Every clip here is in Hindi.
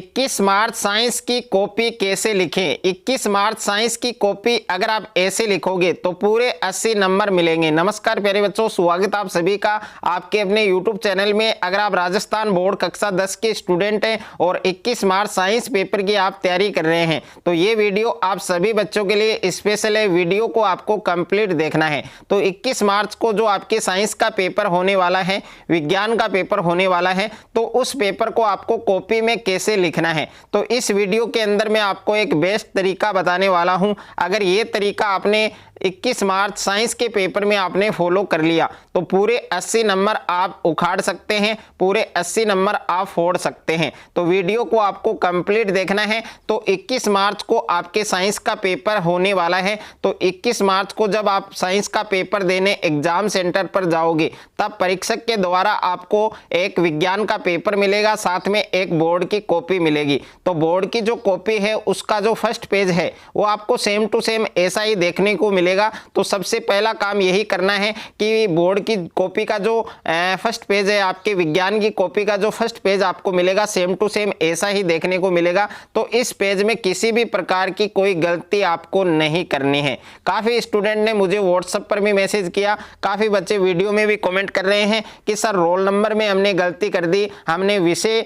21 मार्च साइंस की कॉपी कैसे लिखें। 21 मार्च साइंस की कॉपी अगर आप ऐसे लिखोगे तो पूरे 80 नंबर मिलेंगे। नमस्कार प्यारे बच्चों, स्वागत आप सभी का आपके अपने YouTube चैनल में। अगर आप राजस्थान बोर्ड कक्षा 10 के स्टूडेंट हैं और 21 मार्च साइंस पेपर की आप तैयारी कर रहे हैं तो ये वीडियो आप सभी बच्चों के लिए स्पेशल है। वीडियो को आपको कंप्लीट देखना है। तो 21 मार्च को जो आपके साइंस का पेपर होने वाला है, विज्ञान का पेपर होने वाला है, तो उस पेपर को आपको कॉपी में कैसे लिखना है तो इस वीडियो के अंदर मैं आपको एक बेस्ट तरीका बताने वाला हूं। अगर ये तरीका आपने 21 मार्च साइंस के पेपर में आपने फॉलो कर लिया तो पूरे 80 नंबर आप उखाड़ सकते हैं, पूरे 80 नंबर आप फोड़ सकते हैं। तो वीडियो को आपको कंप्लीट देखना है। तो 21 मार्च को आपके साइंस का पेपर होने वाला है। तो 21 मार्च को जब आप साइंस का पेपर देने एग्जाम सेंटर पर जाओगे तब परीक्षक के द्वारा आपको एक विज्ञान का पेपर मिलेगा, साथ में एक बोर्ड की कॉपी मिलेगी। तो बोर्ड की जो कॉपी है उसका जो फर्स्ट पेज है वो आपको सेम टू सेम ऐसा ही देखने को मिलेगा। तो सबसे पहला काम यही करना है कि बोर्ड की कॉपी का जो फर्स्ट पेज है, आपके विज्ञान की कॉपी का जो फर्स्ट पेज आपको मिलेगा सेम टू सेम ऐसा ही देखने को मिलेगा। तो इस पेज में किसी भी प्रकार की कोई गलती आपको नहीं करनी है। काफी स्टूडेंट ने मुझे व्हाट्सएप पर भी मैसेज किया, काफी बच्चे वीडियो में भी कमेंट कर रहे हैं कि सर रोल नंबर में हमने गलती कर दी, हमने विषय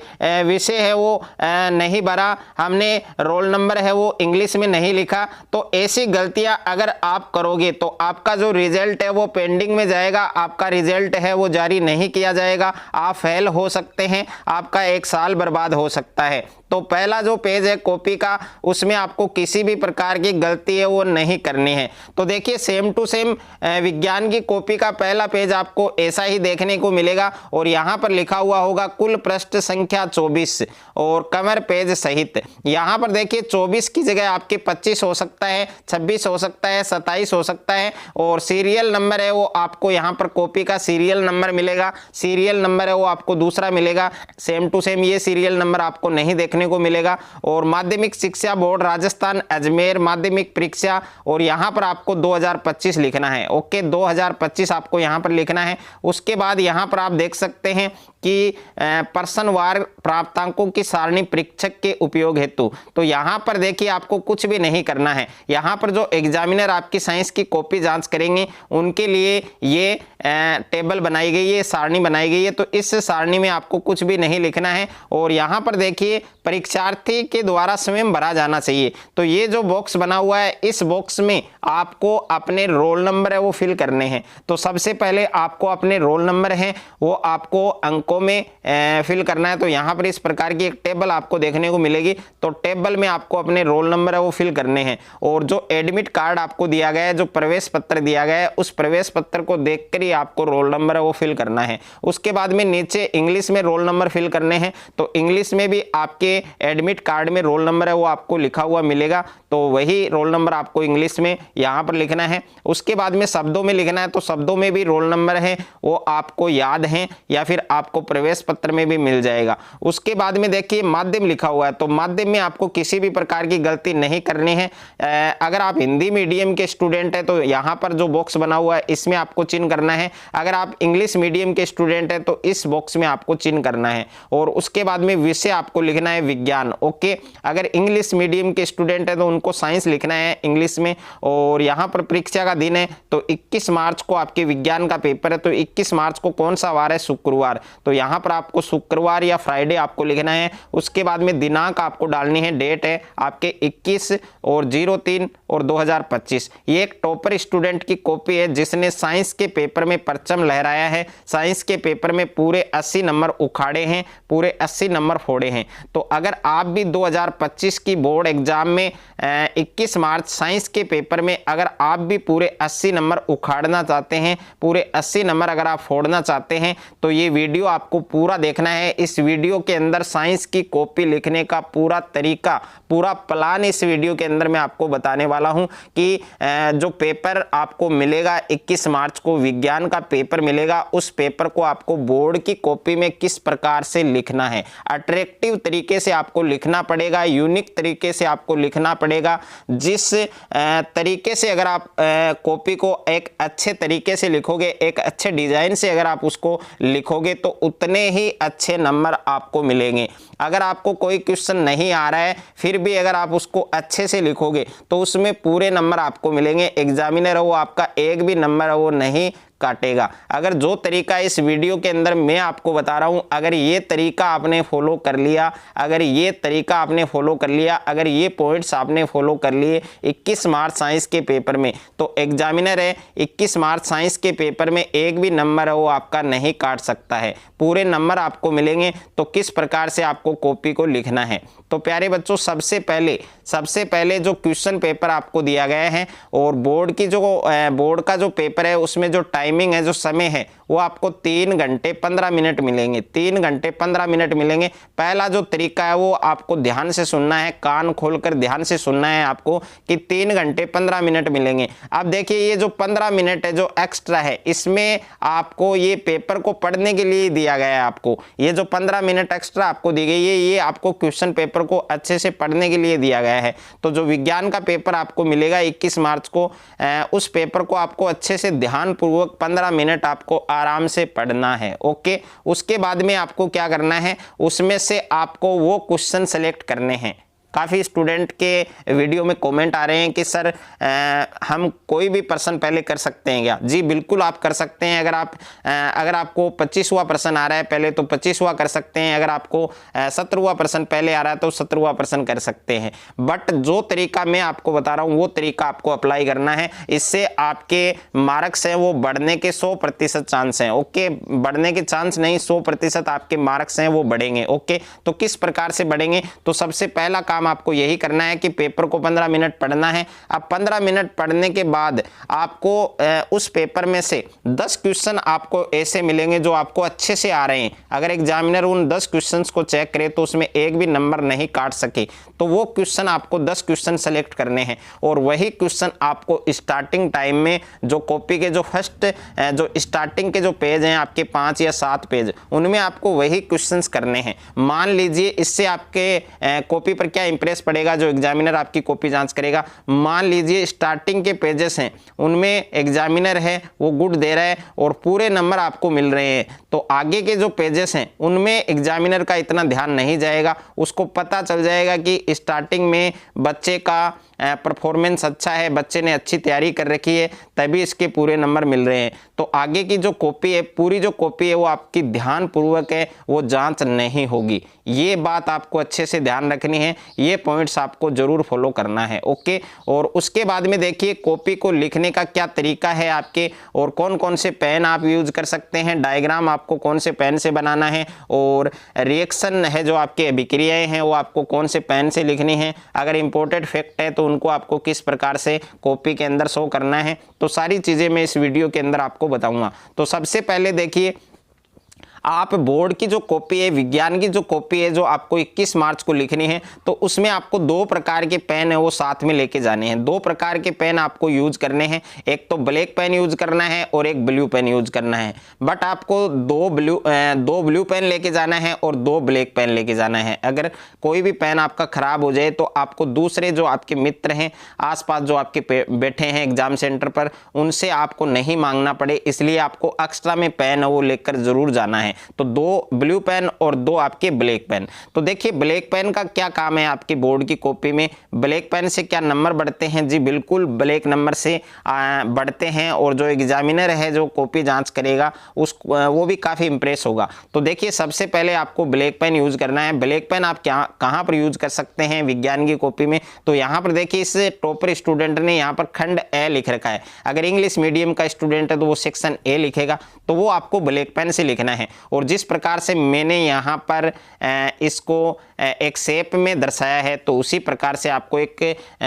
है वो नहीं भरा, हमने रोल नंबर है वो इंग्लिश में नहीं लिखा। तो ऐसी गलतियां अगर आप करोगे तो आपका जो रिजल्ट है वो पेंडिंग में जाएगा, आपका रिजल्ट है वो जारी नहीं किया जाएगा, आप फेल हो सकते हैं, आपका एक साल बर्बाद हो सकता है। तो पहला जो पेज है कॉपी का उसमें आपको किसी भी प्रकार की गलती है वो नहीं करनी है। तो देखिए सेम टू सेम विज्ञान की कॉपी का पहला पेज आपको ऐसा ही देखने को मिलेगा और यहाँ पर लिखा हुआ होगा कुल पृष्ठ संख्या 24 और कमर पेज सहित। यहाँ पर देखिए 24 की जगह आपके 25 हो सकता है, 26 हो सकता है, 27 हो सकता है और सीरियल नंबर है वो आपको यहाँ पर कॉपी का सीरियल नंबर मिलेगा, सीरियल नंबर है वो आपको दूसरा मिलेगा। सेम टू सेम ये सीरियल नंबर आपको नहीं देखने को मिलेगा। और माध्यमिक शिक्षा बोर्ड राजस्थान अजमेर माध्यमिक परीक्षा और यहां पर आपको 2025 लिखना है। ओके, 2025 आपको यहां पर लिखना है। उसके बाद यहां पर आप देख सकते हैं कि पर्सनवार प्राप्तांकों की सारणी परीक्षक के उपयोग हेतु। तो यहां पर देखिए आपको कुछ भी नहीं करना है। यहां पर जो एग्जामिनर आपकी साइंस की कॉपी जांच करेंगे उनके लिए ये टेबल बनाई गई है, सारणी बनाई गई है। तो इस सारणी में आपको कुछ भी नहीं लिखना है और यहां पर देखिए परीक्षार्थी के द्वारा स्वयं भरा जाना चाहिए। तो ये जो बॉक्स बना हुआ है इस बॉक्स में आपको अपने रोल नंबर है वो फिल करने हैं। तो सबसे पहले आपको अपने रोल नंबर है वो आपको अंकों में फिल करना है। तो यहाँ पर इस प्रकार की एक टेबल आपको देखने को मिलेगी। तो टेबल में आपको अपने रोल नंबर है वो फिल करने हैं और जो एडमिट कार्ड आपको दिया गया है, जो प्रवेश पत्र दिया गया है, उस प्रवेश पत्र को देखकर ही आपको रोल नंबर है वो फिल करना है। उसके बाद में नीचे इंग्लिश में रोल नंबर फिल करने हैं। तो इंग्लिश में भी आपके एडमिट कार्ड में रोल नंबर है वो आपको लिखा हुआ मिलेगा। तो वही रोल नंबर आपको इंग्लिश में यहाँ पर लिखना है। उसके बाद में शब्दों में लिखना है। तो शब्दों में भी रोल नंबर है वो आपको याद है या फिर आपको प्रवेश पत्र में भी मिल जाएगा। उसके बाद में देखिए माध्यम लिखा हुआ है। तो माध्यम में आपको किसी भी प्रकार की गलती नहीं करनी है। अगर आप हिंदी मीडियम के स्टूडेंट हैं तो यहाँ पर जो बॉक्स बना हुआ है इसमें आपको चिन्ह करना है। अगर आप इंग्लिश मीडियम के स्टूडेंट हैं तो इस बॉक्स में आपको चिन्ह करना है। और उसके बाद में विषय आपको लिखना है विज्ञान। ओके, अगर इंग्लिश मीडियम के स्टूडेंट है तो उनको साइंस लिखना है इंग्लिश में। और यहाँ पर परीक्षा का दिन है तो 21 मार्च को आपके विज्ञान का पेपर है। तो 21 मार्च को कौन सा वार है? शुक्रवार। तो यहाँ पर आपको शुक्रवार या फ्राइडे आपको लिखना है। उसके बाद में दिनांक आपको डालनी है, डेट है आपके 21 और 03 और 2025। ये एक टॉपर स्टूडेंट की कॉपी है जिसने साइंस के पेपर में परचम लहराया है, साइंस के पेपर में पूरे 80 नंबर उखाड़े हैं, पूरे 80 नंबर फोड़े हैं। तो अगर आप भी 2025 की बोर्ड एग्जाम में 21 मार्च साइंस के पेपर में अगर आप भी पूरे 80 नंबर उखाड़ना चाहते हैं, पूरे 80 नंबर अगर आप फोड़ना चाहते हैं तो ये वीडियो आपको पूरा देखना है। इस वीडियो के अंदर साइंस की कॉपी लिखने का पूरा तरीका, पूरा प्लान इस वीडियो के अंदर मैं आपको बताने वाला हूं कि जो पेपर आपको मिलेगा 21 मार्च को विज्ञान का पेपर मिलेगा, उस पेपर को आपको बोर्ड की कॉपी में किस प्रकार से लिखना है। अट्रैक्टिव तरीके से आपको लिखना पड़ेगा, यूनिक तरीके से आपको लिखना पड़ेगा। पड़ेगा। जिस तरीके से अगर आप कॉपी को एक अच्छे तरीके से लिखोगे, एक अच्छे डिजाइन से अगर आप उसको लिखोगे तो उतने ही अच्छे नंबर आपको मिलेंगे। अगर आपको कोई क्वेश्चन नहीं आ रहा है फिर भी अगर आप उसको अच्छे से लिखोगे तो उसमें पूरे नंबर आपको मिलेंगे। एग्जामिनर वो आपका एक भी नंबर वो नहीं काटेगा। अगर जो तरीका इस वीडियो के अंदर मैं आपको बता रहा हूं, अगर ये तरीका आपने फॉलो कर लिया, अगर ये तरीका आपने फॉलो कर लिया, अगर ये पॉइंट्स आपने फॉलो कर लिए 21 मार्च साइंस के पेपर में, तो एग्जामिनर है 21 मार्च साइंस के पेपर में एक भी नंबर है वो आपका नहीं काट सकता है, पूरे नंबर आपको मिलेंगे। तो किस प्रकार से आपको कॉपी को लिखना है, तो प्यारे बच्चों सबसे पहले जो क्वेश्चन पेपर आपको दिया गया है और बोर्ड का जो पेपर है उसमें जो टाइमिंग है, जो समय है, वो आपको 3 घंटे 15 मिनट मिलेंगे। 3 घंटे 15 मिनट मिलेंगे। पहला जो तरीका है वो आपको ध्यान से सुनना है, कान खोलकर ध्यान से सुनना है आपको कि 3 घंटे 15 मिनट मिलेंगे। अब देखिए ये जो 15 मिनट है जो एक्स्ट्रा है, इसमें आपको ये पेपर को पढ़ने के लिए दिया गया है। आपको ये जो 15 मिनट एक्स्ट्रा आपको दी गई है ये आपको क्वेश्चन पेपर को अच्छे से पढ़ने के लिए दिया गया है। तो जो विज्ञान का पेपर आपको मिलेगा 21 मार्च को, उस पेपर को आपको अच्छे से ध्यानपूर्वक 15 मिनट आपको आराम से पढ़ना है। ओके, उसके बाद में आपको क्या करना है, उसमें से आपको वो क्वेश्चन सेलेक्ट करने हैं। काफ़ी स्टूडेंट के वीडियो में कमेंट आ रहे हैं कि सर हम कोई भी प्रश्न पहले कर सकते हैं क्या? जी बिल्कुल आप कर सकते हैं। अगर आपको 25वां प्रश्न आ रहा है पहले तो 25वां कर सकते हैं। अगर आपको 17वां प्रश्न पहले आ रहा है तो 17वां प्रश्न कर सकते हैं। बट जो तरीका मैं आपको बता रहा हूँ वो तरीका आपको अप्लाई करना है। इससे आपके मार्क्स हैं वो बढ़ने के 100% चांस हैं। ओके, बढ़ने के चांस नहीं, 100% आपके मार्क्स हैं वो बढ़ेंगे। ओके, तो किस प्रकार से बढ़ेंगे, तो सबसे पहला काम आपको यही करना है कि पेपर को 15 मिनट पढ़ना है। अब 15 मिनट पढ़ने के बाद आपको उस पेपर में से 10 क्वेश्चन आपको ऐसे मिलेंगे जो आपको अच्छे से आ रहे हैं। अगर एग्जामिनर उन 10 क्वेश्चंस को चेक करे तो उसमें एक भी नंबर नहीं काट सके, तो वो क्वेश्चन आपको 10 क्वेश्चन सेलेक्ट करने हैं और वही क्वेश्चन आपको स्टार्टिंग टाइम में जो कॉपी के जो फर्स्ट जो स्टार्टिंग के जो पेज हैं आपके 5 या 7 पेज, उनमें आपको वही क्वेश्चंस करने हैं। मान लीजिए इससे आपके कॉपी पर क्या इंप्रेस पड़ेगा, जो एग्जामिनर आपकी कॉपी जांच करेगा। मान लीजिए स्टार्टिंग के पेजेस हैं उनमें एग्जामिनर है वो गुड दे रहा है और पूरे नंबर आपको मिल रहे हैं, तो आगे के जो पेजेस हैं उनमें एग्जामिनर का इतना ध्यान नहीं जाएगा। उसको पता चल जाएगा कि स्टार्टिंग में बच्चे का परफॉर्मेंस अच्छा है, बच्चे ने अच्छी तैयारी कर रखी है, तभी इसके पूरे नंबर मिल रहे हैं। तो आगे की जो कॉपी है, पूरी जो कॉपी है वो आपकी ध्यानपूर्वक है, वो जांच नहीं होगी। ये बात आपको अच्छे से ध्यान रखनी है, ये पॉइंट्स आपको जरूर फॉलो करना है। ओके, और उसके बाद में देखिए कॉपी को लिखने का क्या तरीका है आपके, और कौन कौन से पेन आप यूज कर सकते हैं, डायग्राम आपको कौन से पेन से बनाना है, और रिएक्शन है जो आपके अभिक्रियाएं हैं वो आपको कौन से पेन से लिखनी है। अगर इंपॉर्टेंट फैक्ट है तो उनको आपको किस प्रकार से कॉपी के अंदर शो करना है, तो सारी चीजें मैं इस वीडियो के अंदर आपको बताऊंगा। तो सबसे पहले देखिए आप बोर्ड की जो कॉपी है, विज्ञान की जो कॉपी है जो आपको 21 मार्च को लिखनी है, तो उसमें आपको 2 प्रकार के पेन है वो साथ में लेके जाने हैं। 2 प्रकार के पेन आपको यूज करने हैं, एक तो ब्लैक पेन यूज करना है और एक ब्लू पेन यूज करना है। बट आपको 2 ब्लू पेन लेके जाना है और 2 ब्लैक पेन लेके जाना है। अगर कोई भी पेन आपका खराब हो जाए तो आपको दूसरे जो आपके मित्र हैं आसपास जो आपके बैठे हैं एग्जाम सेंटर पर, उनसे आपको नहीं मांगना पड़े, इसलिए आपको एक्स्ट्रा में पेन है वो लेकर जरूर जाना है। तो 2 ब्लू पेन और 2 आपके ब्लैक पेन। तो देखिए ब्लैक पेन का क्या काम है आपके बोर्ड की कॉपी में, ब्लैक पेन से क्या नंबर बढ़ते हैं? जी बिल्कुल ब्लैक नंबर से बढ़ते हैं, और जो एग्जामिनर है जो कॉपी जांच करेगा वो भी काफ़ी इंप्रेस होगा। तो देखिए सबसे पहले आपको ब्लैक पेन यूज करना है। ब्लैक पेन आप कहाँ पर यूज कर सकते हैं विज्ञान की कॉपी में, तो यहाँ पर देखिए इस टॉपर स्टूडेंट ने यहाँ पर खंड ए लिख रखा है। अगर इंग्लिश मीडियम का स्टूडेंट है तो वो सेक्शन ए लिखेगा, तो वो आपको ब्लैक पेन से लिखना है। और जिस प्रकार से मैंने यहाँ पर इसको एक शेप में दर्शाया है तो उसी प्रकार से आपको एक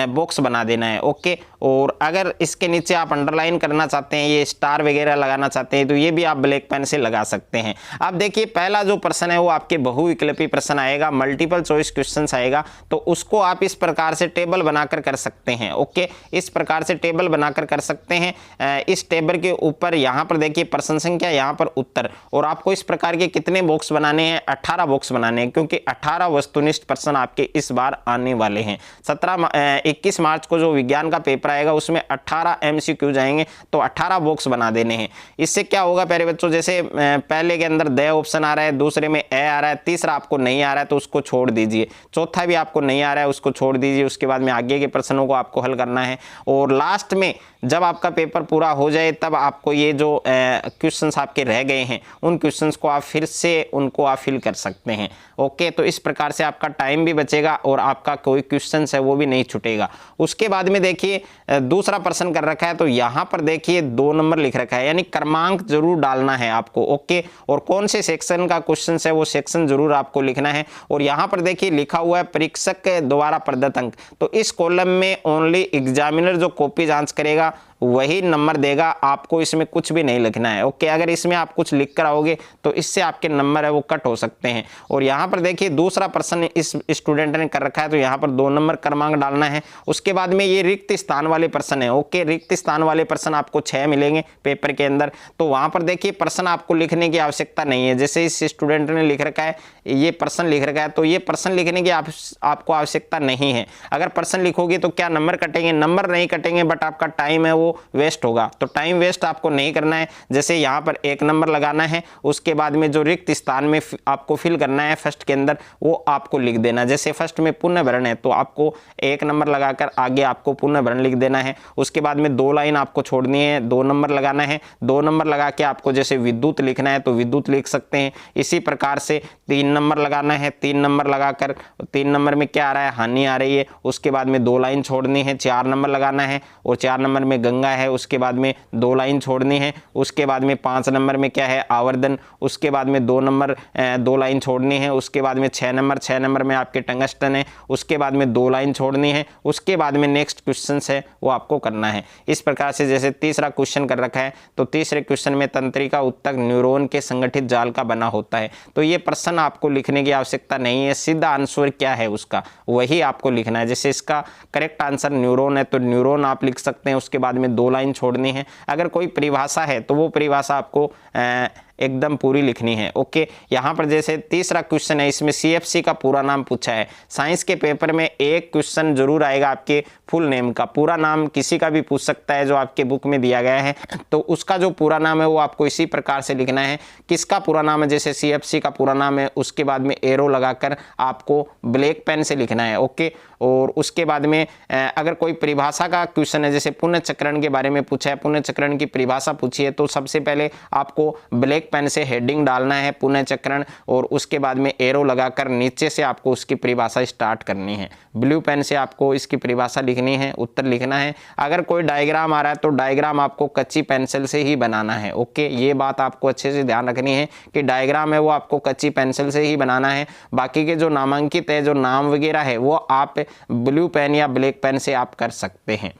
बॉक्स बना देना है। ओके, और अगर इसके नीचे आप अंडरलाइन करना चाहते हैं, ये स्टार वगैरह लगाना चाहते हैं, तो ये भी आप ब्लैक पेन से लगा सकते हैं। अब देखिए पहला जो प्रश्न है वो आपके बहुविकल्पी प्रश्न आएगा, मल्टीपल चॉइस क्वेश्चन आएगा, तो उसको आप इस प्रकार से टेबल बनाकर कर सकते हैं। ओके, इस प्रकार से टेबल बनाकर कर सकते हैं। इस टेबल के ऊपर यहाँ पर देखिए प्रश्न संख्या, यहाँ पर उत्तर, और आपको इस प्रकार के कितने बॉक्स बनाने हैं? 18 बॉक्स बनाने हैं, क्योंकि 18 वस्तुनिष्ठ प्रश्न आपके इस बार आने वाले हैं। 21 मार्च को जो विज्ञान का पेपर आएगा उसमें 18 MCQ जाएंगे, तो 18 बॉक्स बना देने हैं। इससे क्या होगा प्यारे बच्चों, जैसे पहले के अंदर द ऑप्शन आ रहा है, दूसरे में ए आ रहा है, तीसरा आपको नहीं आ रहा है तो उसको छोड़ दीजिए, चौथा भी आपको नहीं आ रहा है उसको छोड़ दीजिए। उसके बाद में आगे के प्रश्नों को आपको हल करना है और लास्ट में जब आपका पेपर पूरा हो जाए तब आपको ये जो क्वेश्चंस आपके रह गए हैं उन क्वेश्चंस को आप फिर से उनको आप फिल कर सकते हैं। ओके, तो इस प्रकार से आपका टाइम भी बचेगा और आपका कोई क्वेश्चन है वो भी नहीं छूटेगा। उसके बाद में देखिए दूसरा प्रश्न कर रखा है, तो यहाँ पर देखिए 2 नंबर लिख रखा है, यानी क्रमांक जरूर डालना है आपको। ओके, और कौन से सेक्शन का क्वेश्चन है वो सेक्शन जरूर आपको लिखना है। और यहाँ पर देखिए लिखा हुआ है परीक्षक के द्वारा प्रदत्त अंक, तो इस कॉलम में ओनली एग्जामिनर जो कॉपी जांच करेगा वही नंबर देगा, आपको इसमें कुछ भी नहीं लिखना है। ओके, अगर इसमें आप कुछ लिख कर आओगे तो इससे आपके नंबर है वो कट हो सकते हैं। और यहाँ पर देखिए दूसरा प्रश्न इस स्टूडेंट ने कर रखा है, तो यहाँ पर 2 नंबर क्रमांक डालना है। उसके बाद में ये रिक्त स्थान वाले प्रश्न है। ओके, रिक्त स्थान वाले प्रश्न आपको 6 मिलेंगे पेपर के अंदर, तो वहाँ पर देखिए प्रश्न आपको लिखने की आवश्यकता नहीं है। जैसे इस स्टूडेंट ने लिख रखा है, ये प्रश्न लिख रखा है, तो ये प्रश्न लिखने की आपको आवश्यकता नहीं है। अगर प्रश्न लिखोगे तो क्या नंबर कटेंगे? नंबर नहीं कटेंगे, बट आपका टाइम है वो वेस्ट होगा। तो टाइम वेस्ट आपको नहीं करना है। जैसे यहाँ पर 1 नंबर लगाना है, उसके बाद में जो रिक्त स्थान में आपको फिल करना है फर्स्ट के अंदर वो आपको लिख देना। जैसे फर्स्ट में पुनः भरण है तो आपको 1 नंबर लगाकर आगे आपको पुनः भरण लिख देना है। उसके बाद में 2 लाइन आपको छोड़नी है, 2 नंबर लगाना है। 2 नंबर लगा के आपको जैसे विद्युत लिखना है तो विद्युत लिख सकते हैं। इसी प्रकार से 3 नंबर लगाना है, 3 नंबर लगाकर 3 नंबर में क्या आ रहा है? हानि आ रही है। उसके बाद में 2 लाइन छोड़नी है, 4 नंबर लगाना है और 4 नंबर में गंगा है। उसके बाद में 2 लाइन छोड़नी है। उसके बाद में 5 नंबर में क्या है? आवर्धन। उसके बाद में 2 लाइन छोड़नी है। उसके बाद में 6 नंबर में आपके टंगस्टन है। उसके बाद में 2 लाइन छोड़नी है। उसके बाद में नेक्स्ट क्वेश्चन है वो आपको करना है। इस प्रकार से जैसे तीसरा क्वेश्चन कर रखा है, तो तीसरे क्वेश्चन में तंत्रिका उत्तक न्यूरॉन के संगठित जाल का बना होता है। तो ये प्रश्न आपको लिखने की आवश्यकता नहीं है, सीधा आंसर क्या है उसका वही आपको लिखना है। जैसे इसका करेक्ट आंसर न्यूरॉन है तो न्यूरॉन आप लिख सकते हैं। उसके बाद में 2 लाइन छोड़नी है। अगर कोई परिभाषा है तो वो परिभाषा आपको एकदम पूरी लिखनी है। ओके, यहाँ पर जैसे तीसरा क्वेश्चन है, इसमें CFC का पूरा नाम पूछा है। साइंस के पेपर में एक क्वेश्चन जरूर आएगा आपके फुल नेम का। पूरा नाम किसी का भी पूछ सकता है जो आपके बुक में दिया गया है, तो उसका जो पूरा नाम है वो आपको इसी प्रकार से लिखना है। किसका पूरा नाम है? जैसे CFC का पूरा नाम है, उसके बाद में एरो लगाकर आपको ब्लैक पेन से लिखना है। ओके, और उसके बाद में अगर कोई परिभाषा का क्वेश्चन है, जैसे पुण्य चक्रण के बारे में पूछा है, पुण्य चक्रण की परिभाषा पूछी है, तो सबसे पहले आपको ब्लैक पेन से हेडिंग डालना है पुण्य चक्रण, और उसके बाद में एरो लगाकर नीचे से आपको उसकी परिभाषा स्टार्ट करनी है। ब्लू पेन से आपको इसकी परिभाषा लिखनी है, उत्तर लिखना है। अगर कोई डायग्राम आ रहा है तो डायग्राम आपको कच्ची पेंसिल से ही बनाना है। ओके, ये बात आपको अच्छे से ध्यान रखनी है कि डायग्राम है वो आपको कच्ची पेंसिल से ही बनाना है। बाकी के जो नामांकित है, जो नाम वगैरह है, वो आप ब्लू पेन या ब्लैक पेन से आप कर सकते हैं।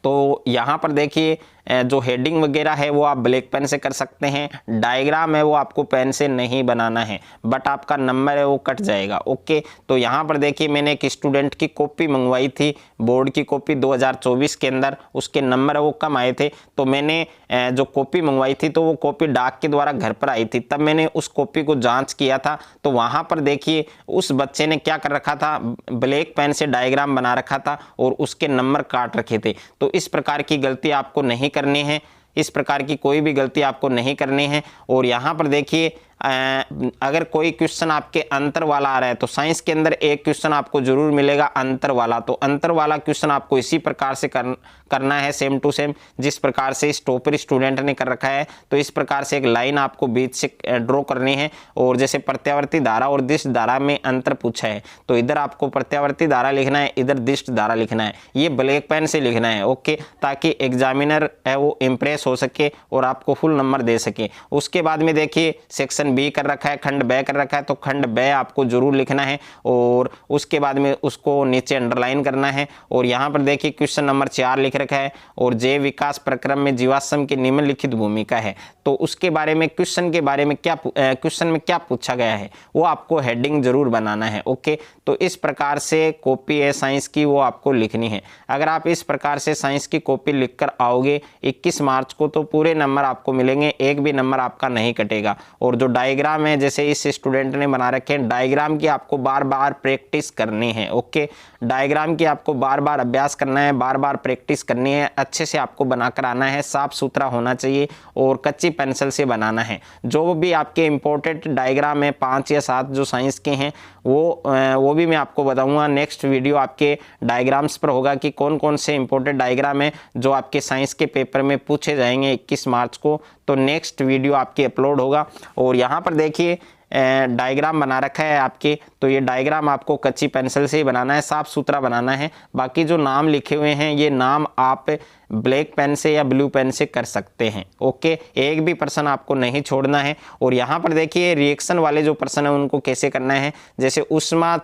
तो यहाँ पर देखिए जो हेडिंग वगैरह है वो आप ब्लैक पेन से कर सकते हैं। डायग्राम है वो आपको पेन से नहीं बनाना है, बट आपका नंबर है वो कट जाएगा। ओके, तो यहाँ पर देखिए मैंने एक स्टूडेंट की कॉपी मंगवाई थी, बोर्ड की कॉपी 2024 के अंदर, उसके नंबर है वो कम आए थे। तो मैंने जो कॉपी मंगवाई थी तो वो कॉपी डाक के द्वारा घर पर आई थी, तब मैंने उस कॉपी को जाँच किया था। तो वहाँ पर देखिए उस बच्चे ने क्या कर रखा था, ब्लैक पेन से डायग्राम बना रखा था और उसके नंबर काट रखे थे। तो इस प्रकार की गलती आपको नहीं करनी है, इस प्रकार की कोई भी गलती आपको नहीं करनी है। और यहाँ पर देखिए अगर कोई क्वेश्चन आपके अंतर वाला आ रहा है तो साइंस के अंदर एक क्वेश्चन आपको जरूर मिलेगा अंतर वाला। तो अंतर वाला क्वेश्चन आपको इसी प्रकार से करना है, सेम टू सेम जिस प्रकार से इस टॉपर स्टूडेंट ने कर रखा है। तो इस प्रकार से एक लाइन आपको बीच से ड्रॉ करनी है, और जैसे प्रत्यावर्ती धारा और दिष्ट धारा में अंतर पूछा है तो इधर आपको प्रत्यावर्ती धारा लिखना है, इधर दिष्ट धारा लिखना है। ये ब्लैक पेन से लिखना है। ओके, ताकि एग्जामिनर है वो इम्प्रेस हो सके और आपको फुल नंबर दे सके। उसके बाद में देखिए सेक्शन बी कर रखा है, खंड ब कर रखा है, तो खंड ब आपको जरूर लिखना है और उसके बाद में उसको नीचे अंडरलाइन करना है। और यहाँ पर देखिए क्वेश्चन नंबर 4 लिख रखा है, और जैव विकास प्रक्रम में जीवाश्म की निम्नलिखित भूमिका है। तो उसके बारे में क्वेश्चन के बारे में क्वेश्चन में क्या पूछा गया है वो आपको हेडिंग जरूर बनाना है। ओके, तो इस प्रकार से कॉपी है साइंस की वो आपको लिखनी है। अगर आप इस प्रकार से साइंस की कॉपी लिखकर आओगे 21 मार्च को तो पूरे नंबर आपको मिलेंगे, एक भी नंबर आपका नहीं कटेगा। और जो डायग्राम है जैसे इस स्टूडेंट ने बना रखे हैं, डायग्राम की आपको बार बार प्रैक्टिस करनी है। ओके, डायग्राम की आपको बार बार अभ्यास करना है, बार बार प्रैक्टिस करनी है, अच्छे से आपको बनाकर आना है, साफ सुथरा होना चाहिए और कच्ची पेंसिल से बनाना है। जो भी आपके इंपॉर्टेंट डायग्राम है 5 या 7 जो साइंस के हैं वो भी मैं आपको बताऊंगा। नेक्स्ट वीडियो आपके डायग्राम्स पर होगा कि कौन कौन से इंपॉर्टेंट डायग्राम है जो आपके साइंस के पेपर में पूछे जाएंगे 21 मार्च को। तो नेक्स्ट वीडियो आपकी अपलोड होगा। और यहाँ पर देखिए डायग्राम बना रखा है आपके, तो ये डायग्राम आपको कच्ची पेंसिल से ही बनाना है, साफ सुथरा बनाना है। बाकी जो नाम लिखे हुए हैं ये नाम आप ब्लैक पेन से या ब्लू पेन से कर सकते हैं। ओके, एक भी पर्सन आपको नहीं छोड़ना है। और यहाँ पर देखिए रिएक्शन वाले जो पर्सन है उनको कैसे करना है, जैसे उष्मा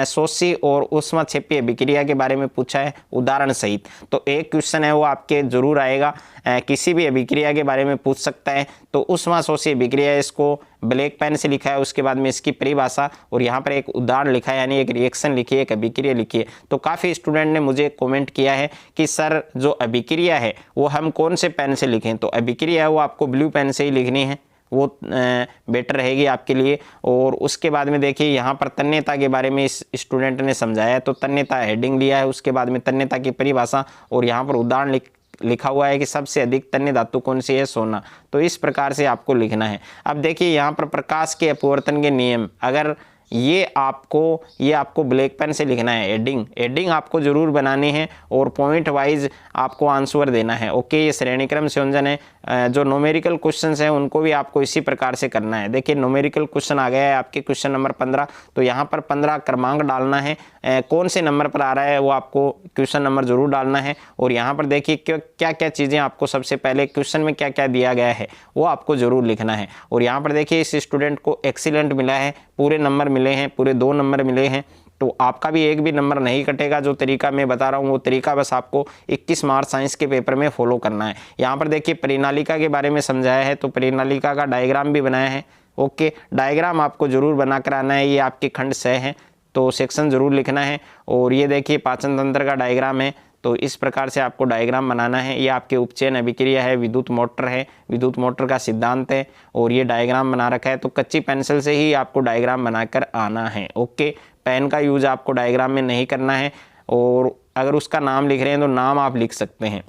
शोषी और उष्मा क्षेपीय अभिक्रिया के बारे में पूछा है उदाहरण सहित, तो एक क्वेश्चन है वो आपके जरूर आएगा। किसी भी अभिक्रिया के बारे में पूछ सकता है। तो उष्मा शोषी अभिक्रिया इसको ब्लैक पेन से लिखा है, उसके बाद में इसकी परिभाषा और यहाँ पर एक उदाहरण लिखा है, यानी एक रिएक्शन लिखी है, एक अभिक्रिया लिखी है। तो काफ़ी स्टूडेंट ने मुझे कमेंट किया है कि सर जो अभिक्रिया है वो हम कौन से पेन से लिखें, तो अभिक्रिया है वो आपको ब्लू पेन से ही लिखनी है, वो बेटर रहेगी आपके लिए। और उसके बाद में देखिए यहाँ पर तन्यता के बारे में इस स्टूडेंट ने समझाया है, तो तन्यता हेडिंग लिया है, उसके बाद में तन्यता की परिभाषा और यहाँ पर उदाहरण लिखा हुआ है कि सबसे अधिक तन्य धातु कौन सी है, सोना। तो इस प्रकार से आपको लिखना है। अब देखिए यहाँ पर प्रकाश के अपवर्तन के नियम, अगर ये आपको ब्लैक पेन से लिखना है। हेडिंग आपको जरूर बनानी है और पॉइंट वाइज आपको आंसर देना है। ओके, ये श्रेणीक्रम संयोजन है। जो न्यूमेरिकल क्वेश्चंस हैं उनको भी आपको इसी प्रकार से करना है। देखिए न्यूमेरिकल क्वेश्चन आ गया है आपके क्वेश्चन नंबर 15, तो यहाँ पर 15 क्रमांक डालना है। कौन से नंबर पर आ रहा है वो आपको क्वेश्चन नंबर जरूर डालना है। और यहाँ पर देखिए क्या क्या चीज़ें आपको सबसे पहले क्वेश्चन में क्या क्या दिया गया है वो आपको जरूर लिखना है। और यहाँ पर देखिए इस स्टूडेंट को एक्सीलेंट मिला है, पूरे नंबर मिले हैं, पूरे 2 नंबर मिले हैं। तो आपका भी एक भी नंबर नहीं कटेगा। जो तरीका मैं बता रहा हूँ वो तरीका बस आपको 21 मार्च साइंस के पेपर में फॉलो करना है। यहाँ पर देखिए परिनालिका के बारे में समझाया है, तो परिनालिका का डायग्राम भी बनाया है। ओके, डायग्राम आपको जरूर बना कर आना है। ये आपके खंड 6 है, तो सेक्शन जरूर लिखना है। और ये देखिए पाचन तंत्र का डायग्राम है, तो इस प्रकार से आपको डायग्राम बनाना है। ये आपके उपचयन अभिक्रिया है, विद्युत मोटर है, विद्युत मोटर का सिद्धांत है और ये डायग्राम बना रखा है। तो कच्ची पेंसिल से ही आपको डायग्राम बनाकर आना है। ओके, पेन का यूज आपको डायग्राम में नहीं करना है। और अगर उसका नाम लिख रहे हैं तो नाम आप लिख सकते हैं।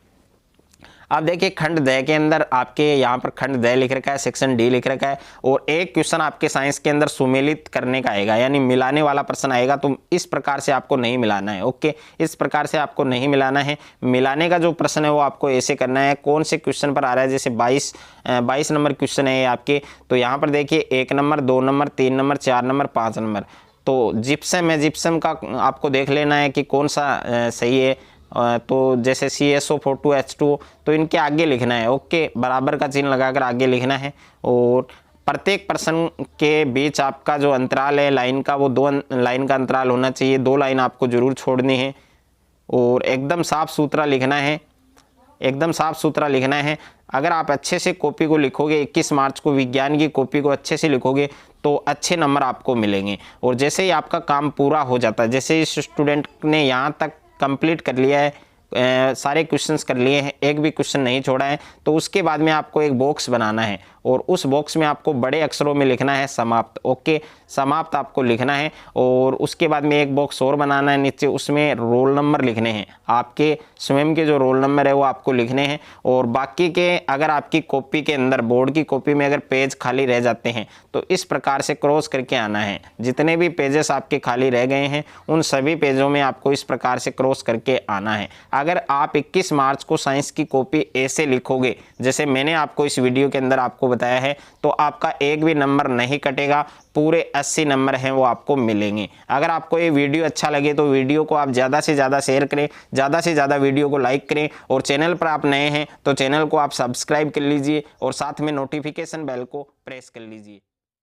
अब देखिए खंड द के अंदर आपके यहाँ पर खंड द लिख रखा है, सेक्शन डी लिख रखा है। और एक क्वेश्चन आपके साइंस के अंदर सुमेलित करने का आएगा, यानी मिलाने वाला प्रश्न आएगा। तो इस प्रकार से आपको नहीं मिलाना है। ओके, इस प्रकार से आपको नहीं मिलाना है। मिलाने का जो प्रश्न है वो आपको ऐसे करना है। कौन से क्वेश्चन पर आ रहा है, जैसे 22 नंबर क्वेश्चन है आपके, तो यहाँ पर देखिए 1 number, 2 number, 3 number, 4 number, 5 number. तो जिप्सम है, जिप्सम का आपको देख लेना है कि कौन सा सही है। तो जैसे CSO4 2H2, तो इनके आगे लिखना है। ओके, बराबर का चिन्ह लगाकर आगे लिखना है। और प्रत्येक प्रश्न के बीच आपका जो अंतराल है लाइन का, वो 2 लाइन का अंतराल होना चाहिए। 2 लाइन आपको जरूर छोड़नी है और एकदम साफ सुथरा लिखना है, एकदम साफ सुथरा लिखना है। अगर आप अच्छे से कॉपी को लिखोगे, 21 मार्च को विज्ञान की कॉपी को अच्छे से लिखोगे तो अच्छे नंबर आपको मिलेंगे। और जैसे ही आपका काम पूरा हो जाता है, जैसे इस स्टूडेंट ने यहाँ तक कंप्लीट कर लिया है, सारे क्वेश्चंस कर लिए हैं, एक भी क्वेश्चन नहीं छोड़ा है, तो उसके बाद में आपको एक बॉक्स बनाना है और उस बॉक्स में आपको बड़े अक्षरों में लिखना है समाप्त। ओके, समाप्त आपको लिखना है। और उसके बाद में एक बॉक्स और बनाना है नीचे, उसमें रोल नंबर लिखने हैं, आपके स्वयं के जो रोल नंबर है वो आपको लिखने हैं। और बाकी के अगर आपकी कॉपी के अंदर, बोर्ड की कॉपी में अगर पेज खाली रह जाते हैं तो इस प्रकार से क्रॉस करके आना है। जितने भी पेजेस आपके खाली रह गए हैं उन सभी पेजों में आपको इस प्रकार से क्रॉस करके आना है। अगर आप 21 मार्च को साइंस की कॉपी ऐसे लिखोगे जैसे मैंने आपको इस वीडियो के अंदर आपको बताया है, तो आपका एक भी नंबर नहीं कटेगा, पूरे 80 नंबर हैं वो आपको मिलेंगे। अगर आपको ये वीडियो अच्छा लगे तो वीडियो को आप ज़्यादा से ज़्यादा शेयर करें, ज़्यादा से ज़्यादा वीडियो को लाइक करें। और चैनल पर आप नए हैं तो चैनल को आप सब्सक्राइब कर लीजिए और साथ में नोटिफिकेशन बेल को प्रेस कर लीजिए।